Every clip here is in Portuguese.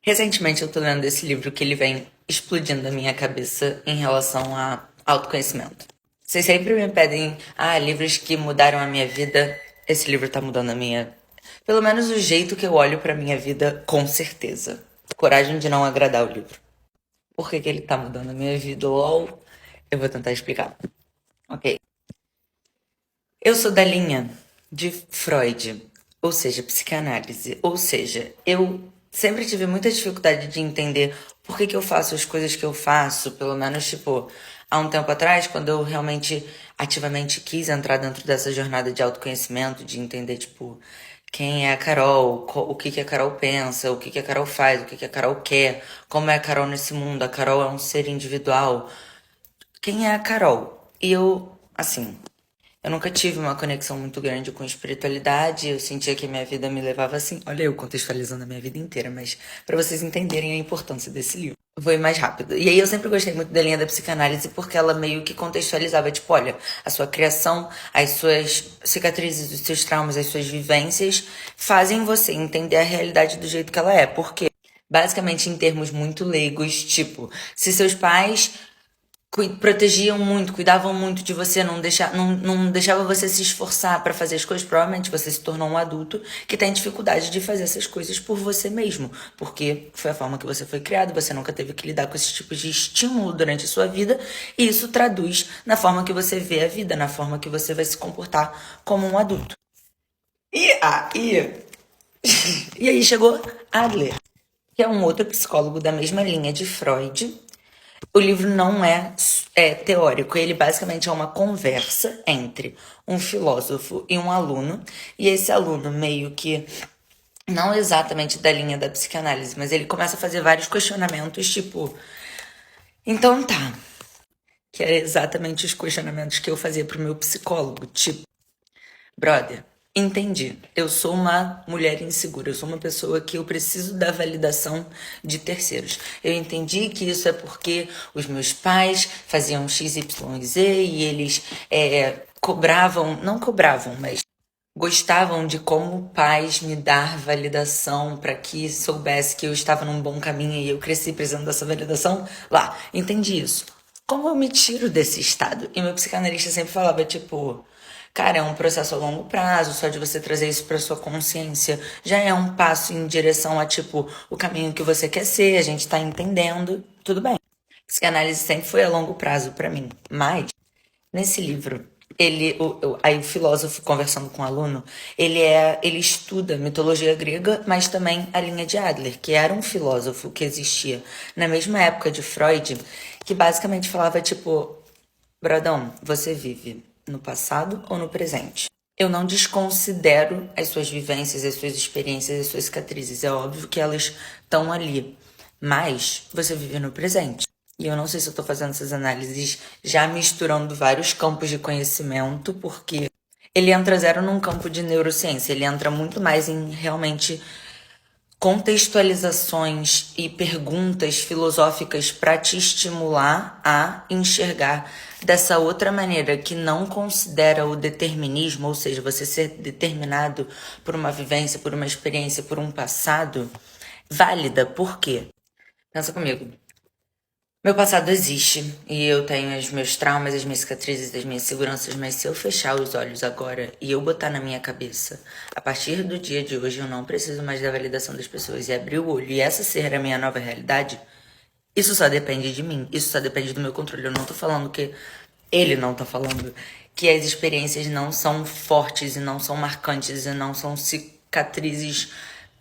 Recentemente eu tô lendo esse livro que ele vem explodindo a minha cabeça em relação a autoconhecimento. Vocês sempre me pedem, livros que mudaram a minha vida. Esse livro tá mudando a minha. Pelo menos o jeito que eu olho pra minha vida, com certeza. Coragem de não agradar o livro. Por que que ele tá mudando a minha vida, LOL? Eu vou tentar explicar. Ok. Eu sou da linha de Freud, ou seja, psicanálise. Ou seja, eu sempre tive muita dificuldade de entender por que que eu faço as coisas que eu faço, pelo menos, tipo, há um tempo atrás, quando eu realmente ativamente quis entrar dentro dessa jornada de autoconhecimento, de entender, tipo, quem é a Carol, o que que a Carol pensa, o que que a Carol faz, o que que a Carol quer, como é a Carol nesse mundo. A Carol é um ser individual. Quem é a Carol? E eu, assim, eu nunca tive uma conexão muito grande com espiritualidade, eu sentia que a minha vida me levava assim. Olha, eu contextualizando a minha vida inteira, mas pra vocês entenderem a importância desse livro. Vou ir mais rápido. E aí eu sempre gostei muito da linha da psicanálise porque ela meio que contextualizava, tipo, olha, a sua criação, as suas cicatrizes, os seus traumas, as suas vivências fazem você entender a realidade do jeito que ela é. Porque, basicamente, em termos muito leigos, tipo, se seus pais protegiam muito, cuidavam muito de você, não deixava você se esforçar pra fazer as coisas. Provavelmente você se tornou um adulto que tem dificuldade de fazer essas coisas por você mesmo, porque foi a forma que você foi criado, você nunca teve que lidar com esses tipos de estímulo durante a sua vida, e isso traduz na forma que você vê a vida, na forma que você vai se comportar como um adulto. E aí chegou Adler, que é um outro psicólogo da mesma linha de Freud. O livro não é teórico, ele basicamente é uma conversa entre um filósofo e um aluno, e esse aluno meio que, não exatamente da linha da psicanálise, mas ele começa a fazer vários questionamentos, tipo, então tá, que era exatamente os questionamentos que eu fazia pro meu psicólogo, tipo, brother, entendi. Eu sou uma mulher insegura, eu sou uma pessoa que eu preciso da validação de terceiros. Eu entendi que isso é porque os meus pais faziam X, Y, Z e eles cobravam, não cobravam, mas gostavam de como pais me dar validação para que soubesse que eu estava num bom caminho e eu cresci precisando dessa validação lá. Entendi isso. Como eu me tiro desse estado? E meu psicanalista sempre falava, tipo, cara, é um processo a longo prazo, só de você trazer isso pra sua consciência já é um passo em direção a, tipo, o caminho que você quer ser, a gente tá entendendo, tudo bem. Psicanálise sempre foi a longo prazo pra mim, mas nesse livro, aí o filósofo conversando com o aluno, ele estuda mitologia grega, mas também a linha de Adler, que era um filósofo que existia na mesma época de Freud, que basicamente falava tipo, Bradão, você vive no passado ou no presente? Eu não desconsidero as suas vivências, as suas experiências, as suas cicatrizes. É óbvio que elas estão ali, mas você vive no presente. E eu não sei se eu tô fazendo essas análises já misturando vários campos de conhecimento, porque ele entra zero num campo de neurociência, ele entra muito mais em realmente contextualizações e perguntas filosóficas para te estimular a enxergar dessa outra maneira que não considera o determinismo, ou seja, você ser determinado por uma vivência, por uma experiência, por um passado, válida. Por quê? Pensa comigo. Meu passado existe e eu tenho os meus traumas, as minhas cicatrizes, as minhas seguranças, mas se eu fechar os olhos agora e eu botar na minha cabeça, a partir do dia de hoje eu não preciso mais da validação das pessoas e abrir o olho e essa ser a minha nova realidade, isso só depende de mim, isso só depende do meu controle. Eu não tô falando que ele não tá falando que as experiências não são fortes e não são marcantes e não são cicatrizes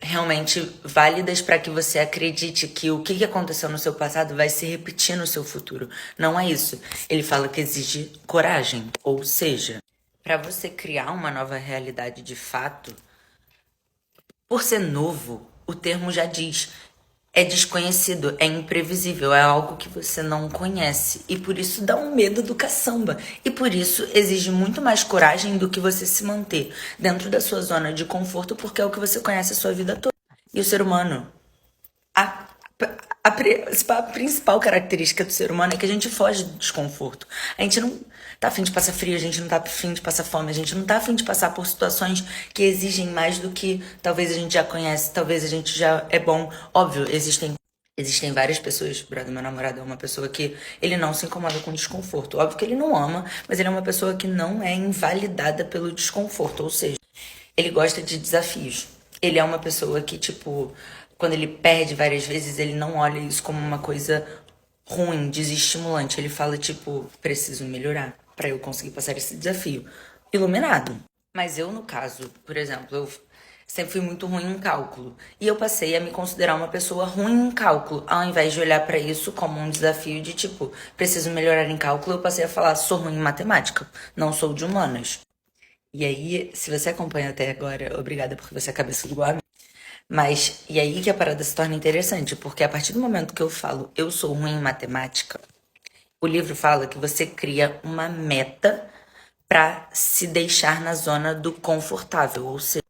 realmente válidas para que você acredite que o que aconteceu no seu passado vai se repetir no seu futuro. Não é isso. Ele fala que exige coragem, ou seja, para você criar uma nova realidade de fato, por ser novo, o termo já diz, é desconhecido, é imprevisível, é algo que você não conhece. E por isso dá um medo do caçamba. E por isso exige muito mais coragem do que você se manter dentro da sua zona de conforto, porque é o que você conhece a sua vida toda. E o ser humano, a, a a principal característica do ser humano é que a gente foge do desconforto. A gente não tá afim de passar frio, a gente não tá afim de passar fome, a gente não tá afim de passar por situações que exigem mais do que talvez a gente já conhece, talvez a gente já é bom. Óbvio, existem várias pessoas, brother, meu namorado é uma pessoa que ele não se incomoda com desconforto. Óbvio que ele não ama, mas ele é uma pessoa que não é invalidada pelo desconforto, ou seja, ele gosta de desafios. Ele é uma pessoa que, tipo, quando ele perde várias vezes, ele não olha isso como uma coisa ruim, desestimulante. Ele fala, tipo, preciso melhorar pra eu conseguir passar esse desafio. Iluminado. Mas eu, no caso, por exemplo, eu sempre fui muito ruim em cálculo. E eu passei a me considerar uma pessoa ruim em cálculo. Ao invés de olhar pra isso como um desafio de, tipo, preciso melhorar em cálculo, eu passei a falar, sou ruim em matemática, não sou de humanas. E aí, se você acompanha até agora, obrigada porque você é cabeçudo igual a mim. Mas, e aí que a parada se torna interessante, porque a partir do momento que eu falo eu sou ruim em matemática, o livro fala que você cria uma meta pra se deixar na zona do confortável, ou seja,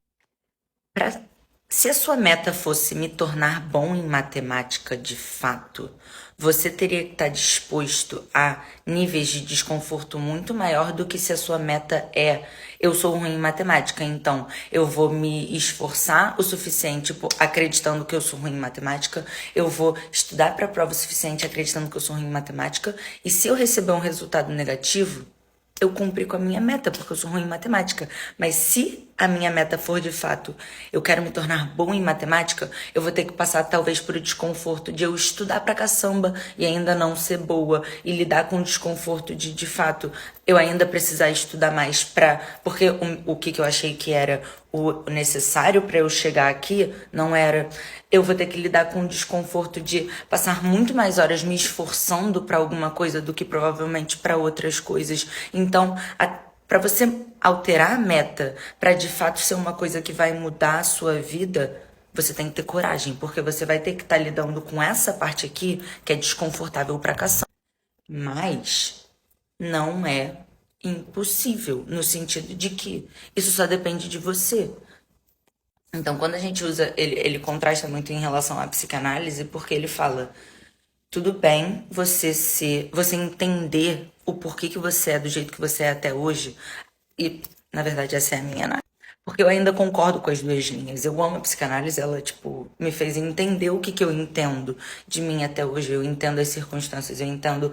pra, se a sua meta fosse me tornar bom em matemática de fato, você teria que estar disposto a níveis de desconforto muito maior do que se a sua meta é eu sou ruim em matemática, então eu vou me esforçar o suficiente acreditando que eu sou ruim em matemática, eu vou estudar para a prova o suficiente acreditando que eu sou ruim em matemática, e se eu receber um resultado negativo, eu cumpri com a minha meta, porque eu sou ruim em matemática. Mas se a minha meta for de fato, eu quero me tornar bom em matemática, eu vou ter que passar talvez por o desconforto de eu estudar pra caçamba e ainda não ser boa, e lidar com o desconforto de fato, eu ainda precisar estudar mais porque o que eu achei que era o necessário pra eu chegar aqui não era. Eu vou ter que lidar com o desconforto de passar muito mais horas me esforçando pra alguma coisa do que provavelmente pra outras coisas. Então, para você alterar a meta, para de fato ser uma coisa que vai mudar a sua vida, você tem que ter coragem, porque você vai ter que estar lidando com essa parte aqui que é desconfortável pra caçamba. Mas não é impossível, no sentido de que isso só depende de você. Então, quando a gente usa, ele contrasta muito em relação à psicanálise, porque ele fala, tudo bem você entender o porquê que você é do jeito que você é até hoje, e, na verdade, essa é a minha análise. Porque eu ainda concordo com as duas linhas. Eu amo a psicanálise, ela, tipo, me fez entender o que eu entendo de mim até hoje. Eu entendo as circunstâncias, eu entendo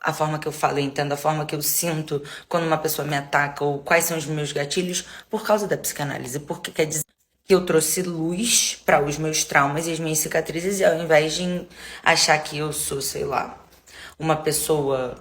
a forma que eu falo, eu entendo a forma que eu sinto quando uma pessoa me ataca, ou quais são os meus gatilhos, por causa da psicanálise. Porque quer dizer que eu trouxe luz para os meus traumas e as minhas cicatrizes, e ao invés de achar que eu sou, sei lá, uma pessoa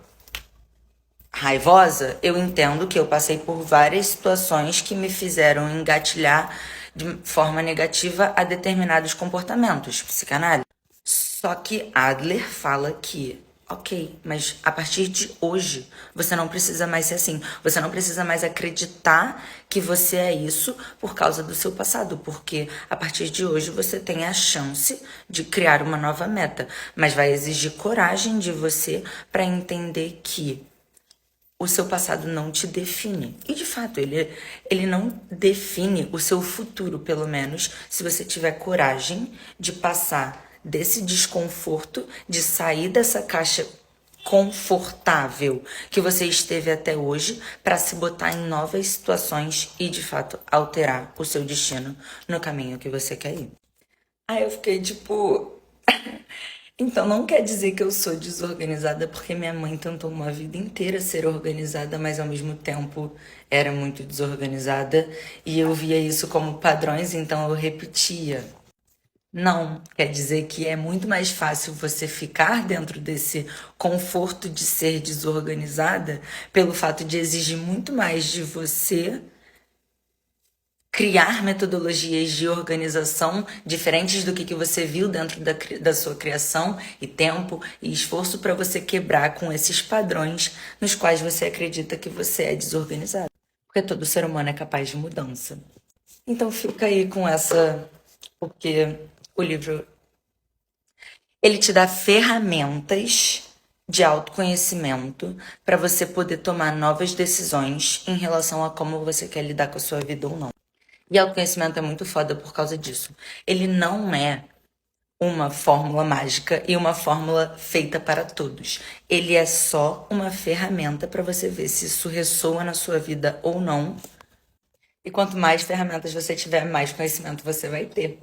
raivosa, eu entendo que eu passei por várias situações que me fizeram engatilhar de forma negativa a determinados comportamentos, psicanálise. Só que Adler fala que, ok, mas a partir de hoje você não precisa mais ser assim. Você não precisa mais acreditar que você é isso por causa do seu passado, porque a partir de hoje você tem a chance de criar uma nova meta, mas vai exigir coragem de você para entender que o seu passado não te define. E de fato, ele não define o seu futuro, pelo menos, se você tiver coragem de passar desse desconforto, de sair dessa caixa confortável que você esteve até hoje para se botar em novas situações e, de fato, alterar o seu destino no caminho que você quer ir. Aí eu fiquei tipo. Então não quer dizer que eu sou desorganizada, porque minha mãe tentou uma vida inteira ser organizada, mas ao mesmo tempo era muito desorganizada e eu via isso como padrões, então eu repetia. Não, quer dizer que é muito mais fácil você ficar dentro desse conforto de ser desorganizada pelo fato de exigir muito mais de você criar metodologias de organização diferentes do que você viu dentro da sua criação, e tempo e esforço para você quebrar com esses padrões nos quais você acredita que você é desorganizado. Porque todo ser humano é capaz de mudança. Então fica aí com essa, porque o livro ele te dá ferramentas de autoconhecimento para você poder tomar novas decisões em relação a como você quer lidar com a sua vida ou não. E autoconhecimento é muito foda por causa disso. Ele não é uma fórmula mágica e uma fórmula feita para todos. Ele é só uma ferramenta para você ver se isso ressoa na sua vida ou não. E quanto mais ferramentas você tiver, mais conhecimento você vai ter.